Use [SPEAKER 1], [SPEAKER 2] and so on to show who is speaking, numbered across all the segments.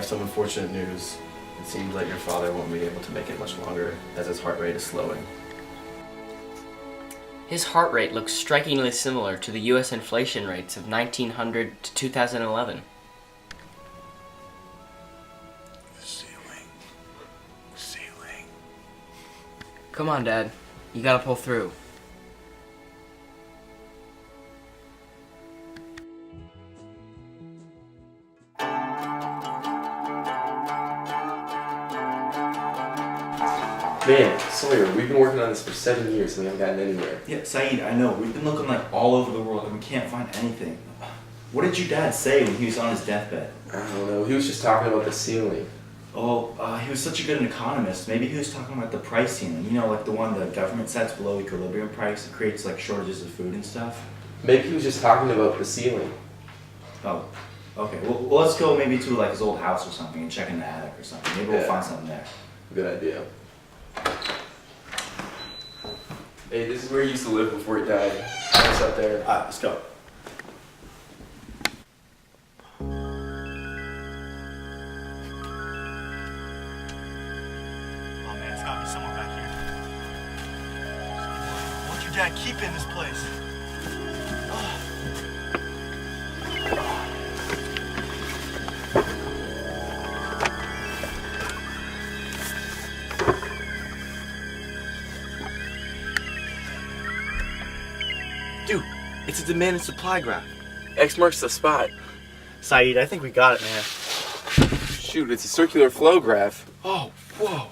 [SPEAKER 1] have some unfortunate news. It seems like your father won't be able to make it much longer as his heart rate is slowing.
[SPEAKER 2] His heart rate looks strikingly similar to the US inflation rates of 1900 to 2011.
[SPEAKER 3] Ceiling.
[SPEAKER 2] Come on, Dad. You gotta pull through.
[SPEAKER 4] Man, Sawyer, we've been working on this for 7 years and we haven't gotten anywhere.
[SPEAKER 3] Yeah, Saeed, I know. We've been looking like all over the world and we can't find anything. What did your dad say when he was on his deathbed?
[SPEAKER 4] I don't know. He was just talking about the ceiling.
[SPEAKER 3] Oh, he was such a good economist. Maybe he was talking about the price ceiling. You know, like the one the government sets below equilibrium price. It creates like shortages of food and stuff.
[SPEAKER 4] Maybe he was just talking about the ceiling.
[SPEAKER 3] Oh, okay. Well, let's go maybe to like his old house or something and check in the attic or something. Maybe we'll find something there.
[SPEAKER 4] Good idea. Hey, this is where he used to live before he died. That's up there.
[SPEAKER 3] Alright, let's go.
[SPEAKER 5] Dad, keep in this place.
[SPEAKER 1] Dude, it's a demand and supply graph.
[SPEAKER 4] X marks the spot.
[SPEAKER 5] Saeed, I think we got it, man.
[SPEAKER 4] Shoot, it's a circular flow graph.
[SPEAKER 5] Oh, whoa.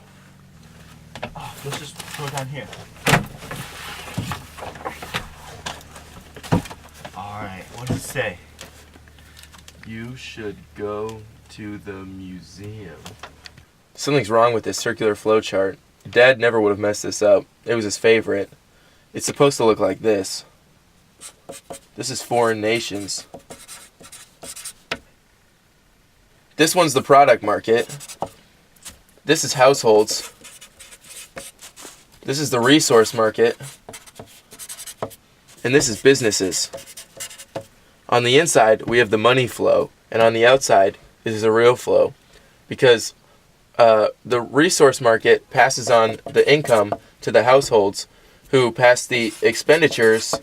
[SPEAKER 5] Oh, let's just throw it down here. Alright, what does it say?
[SPEAKER 1] You should go to the museum.
[SPEAKER 4] Something's wrong with this circular flow chart. Dad never would have messed this up. It was his favorite. It's supposed to look like this. This is foreign nations. This one's the product market. This is households. This is the resource market. And this is businesses. On the inside, we have the money flow, and on the outside is the real flow. Because the resource market passes on the income to the households, who pass the expenditures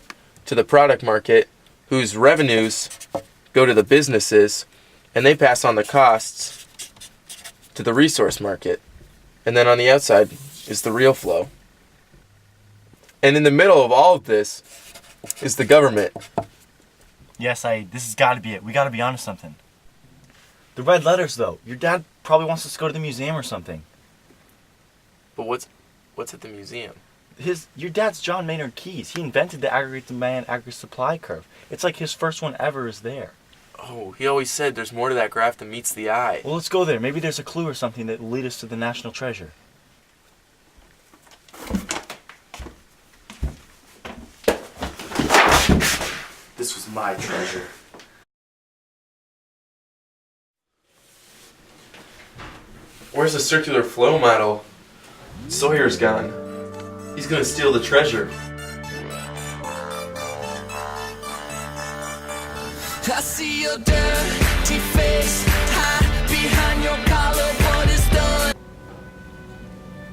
[SPEAKER 4] to the product market, whose revenues go to the businesses, and they pass on the costs to the resource market. And then on the outside is the real flow. And in the middle of all of this is the government.
[SPEAKER 5] Yes, Saeed, this has got to be it. We got to be onto something. The red letters, though. Your dad probably wants us to go to the museum or something.
[SPEAKER 4] But what's at the museum?
[SPEAKER 5] Your dad's John Maynard Keyes. He invented the aggregate demand, aggregate supply curve. It's like his first one ever is there.
[SPEAKER 4] Oh, he always said there's more to that graph than meets the eye.
[SPEAKER 5] Well, let's go there. Maybe there's a clue or something that will lead us to the national treasure.
[SPEAKER 4] This was my treasure. Where's the circular flow model? Sawyer's gone. He's gonna steal the treasure.
[SPEAKER 6] I see your dirty face hide behind your collar. What is done?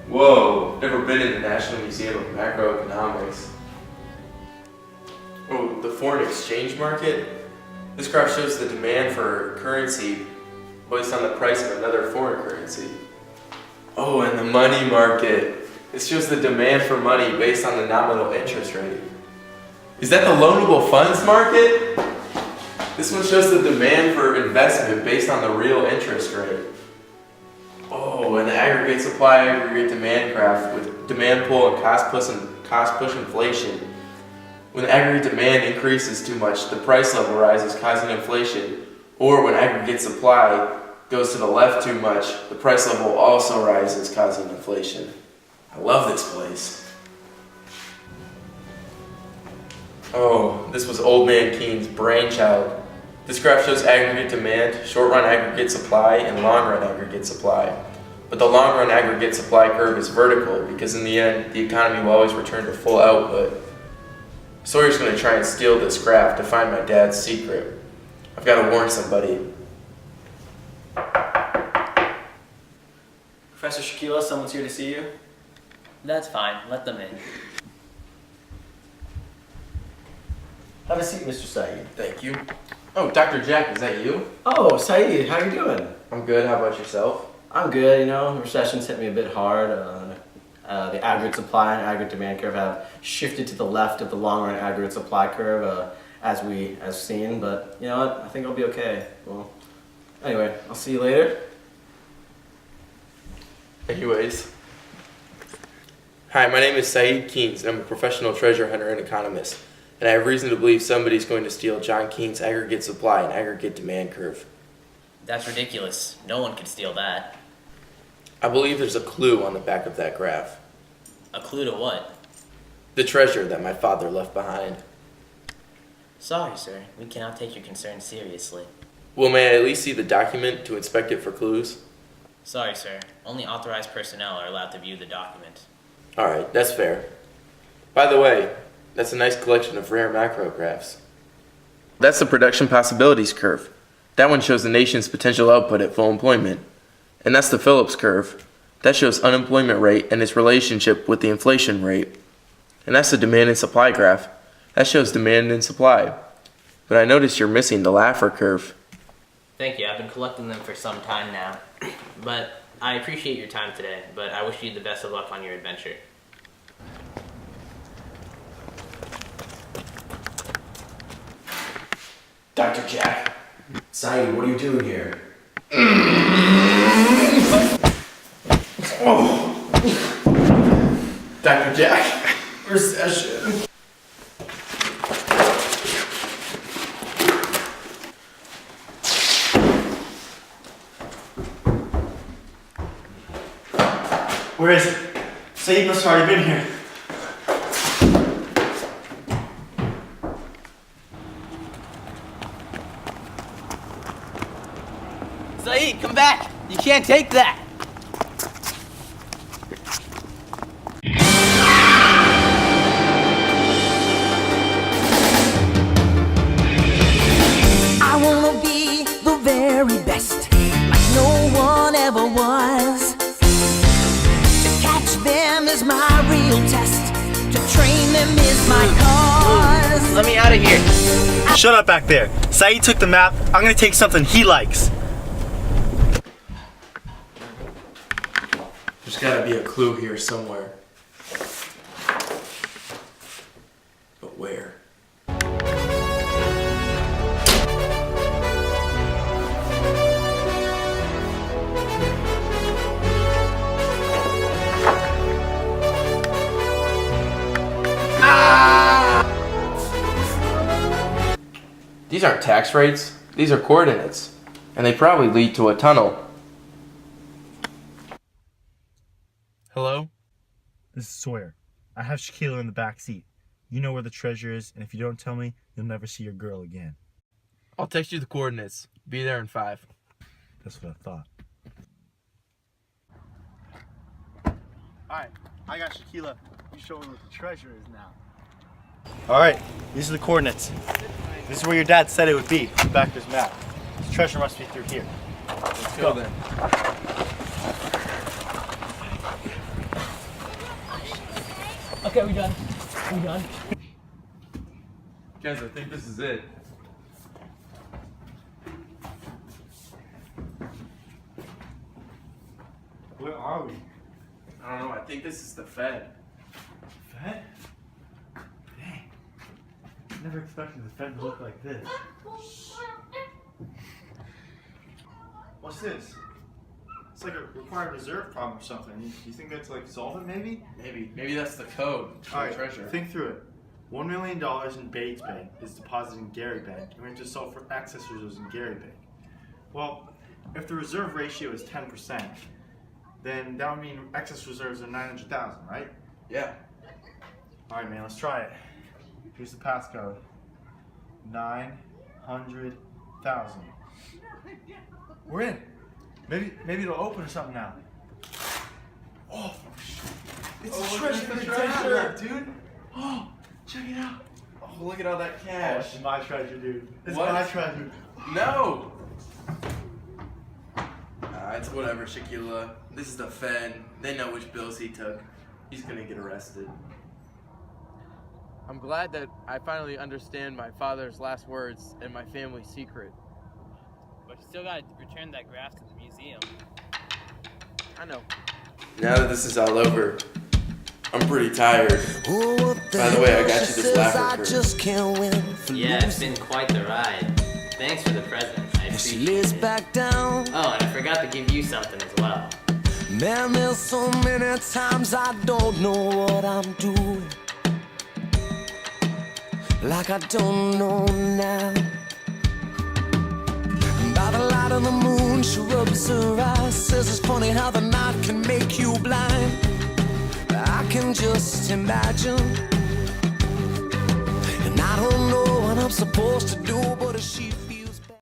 [SPEAKER 4] Whoa, never been in the National Museum of Macroeconomics. Oh, the foreign exchange market? This graph shows the demand for currency based on the price of another foreign currency. Oh, and the money market. This shows the demand for money based on the nominal interest rate. Is that the loanable funds market? This one shows the demand for investment based on the real interest rate. Oh, and the aggregate supply, aggregate demand graph with demand pull and cost push inflation. When aggregate demand increases too much, the price level rises, causing inflation. Or when aggregate supply goes to the left too much, the price level also rises, causing inflation. I love this place. Oh, this was Old Man Keene's brainchild. This graph shows aggregate demand, short-run aggregate supply, and long-run aggregate supply. But the long-run aggregate supply curve is vertical because in the end, the economy will always return to full output. Sawyer's going to try and steal this graph to find my dad's secret. I've got to warn somebody.
[SPEAKER 1] Professor Shaquila, someone's here to see you.
[SPEAKER 2] That's fine. Let them in.
[SPEAKER 1] Have a seat, Mr. Saeed.
[SPEAKER 4] Thank you. Oh, Dr. Jack, is that you?
[SPEAKER 1] Oh, Saeed, how you doing?
[SPEAKER 4] I'm good. How about yourself?
[SPEAKER 1] I'm good, you know, recession's hit me a bit hard. The aggregate supply and aggregate demand curve have shifted to the left of the long run aggregate supply curve, as seen, but you know what, I think I'll be okay. Well, anyway, I'll see you later.
[SPEAKER 4] Anyways. Hi, my name is Saeed Keynes, and I'm a professional treasure hunter and economist. And I have reason to believe somebody's going to steal John Keynes' aggregate supply and aggregate demand curve.
[SPEAKER 2] That's ridiculous. No one could steal that.
[SPEAKER 4] I believe there's a clue on the back of that graph.
[SPEAKER 2] A clue to what?
[SPEAKER 4] The treasure that my father left behind.
[SPEAKER 2] Sorry, sir. We cannot take your concerns seriously.
[SPEAKER 4] Well, may I at least see the document to inspect it for clues?
[SPEAKER 2] Sorry, sir. Only authorized personnel are allowed to view the document.
[SPEAKER 4] Alright, that's fair. By the way, that's a nice collection of rare macrographs. That's the production possibilities curve. That one shows the nation's potential output at full employment. And that's the Phillips curve. That shows unemployment rate and its relationship with the inflation rate. And that's the demand and supply graph. That shows demand and supply. But I noticed you're missing the Laffer curve.
[SPEAKER 2] Thank you. I've been collecting them for some time now. But I appreciate your time today, but I wish you the best of luck on your adventure.
[SPEAKER 1] Dr. Jack. Saeed, what are you doing here? Dr. Jack. Recession.
[SPEAKER 5] Where is it? Saeed must have already been here.
[SPEAKER 2] Saeed, come back! You can't take that!
[SPEAKER 6] I wanna be the very best, like no one ever was. To catch them is my real test, to train them is my cause.
[SPEAKER 2] Let me out of here.
[SPEAKER 5] Shut up back there. Saeed took the map. I'm gonna take something he likes.
[SPEAKER 4] There's gotta be a clue here somewhere. But where? These aren't tax rates, these are coordinates. And they probably lead to a tunnel. Hello?
[SPEAKER 5] This is Sawyer. I have Shaquila in the back seat. You know where the treasure is, and if you don't tell me, you'll never see your girl again.
[SPEAKER 4] I'll text you the coordinates. Be there in 5.
[SPEAKER 5] That's what I thought. Alright, I got Shaquila. You show me what the treasure is now. Alright, these are the coordinates. This is where your dad said it would be, back of his map. This treasure must be through here.
[SPEAKER 4] Let's go then.
[SPEAKER 2] Okay, we done. We done.
[SPEAKER 4] Guys, I think this is it.
[SPEAKER 5] Where are we?
[SPEAKER 4] I don't know, I think this is the Fed.
[SPEAKER 5] Fed? Dang. Never expected the Fed to look like this. What's this? It's like a required reserve problem or something. You think that's like solve it maybe?
[SPEAKER 4] Maybe that's the code for
[SPEAKER 5] Alright,
[SPEAKER 4] the treasure.
[SPEAKER 5] think through it. $1 million in Bates Bank is deposited in Gary Bank, and we have to solve for excess reserves in Gary Bank. Well, if the reserve ratio is 10%, then that would mean excess reserves are 900,000, right?
[SPEAKER 4] Yeah.
[SPEAKER 5] Alright man, let's try it. Here's the passcode. 900,000. We're in. Maybe it'll open or something now. Oh, it's a treasure, dude. Oh, check it out.
[SPEAKER 4] Oh, look at all that
[SPEAKER 5] Oh,
[SPEAKER 4] cash.
[SPEAKER 5] it's my treasure, dude. It's
[SPEAKER 4] What?
[SPEAKER 5] my treasure.
[SPEAKER 4] No! it's whatever, Shaquilla. This is the Fed. They know which bills he took. He's gonna get arrested.
[SPEAKER 7] I'm glad that I finally understand my father's last words and my family's secret.
[SPEAKER 2] But you still gotta return that grass to the museum.
[SPEAKER 7] I know.
[SPEAKER 4] Now that this is all over, I'm pretty tired.
[SPEAKER 6] Oh,
[SPEAKER 4] By the way, I got you this
[SPEAKER 6] says I
[SPEAKER 4] lacquer curtain.
[SPEAKER 6] just can't win for
[SPEAKER 2] Yeah, it's
[SPEAKER 6] losing.
[SPEAKER 2] been quite the ride. Thanks for the presents. I
[SPEAKER 6] And she
[SPEAKER 2] appreciate
[SPEAKER 6] lays
[SPEAKER 2] it.
[SPEAKER 6] back down.
[SPEAKER 2] Oh, and I forgot to give you something as well.
[SPEAKER 6] Man, there's so many times I don't know what I'm doing. Like I don't know now. By the light of the moon, she rubs her eyes. Says it's funny how the night can make you blind. I can just imagine. And I don't know what I'm supposed to do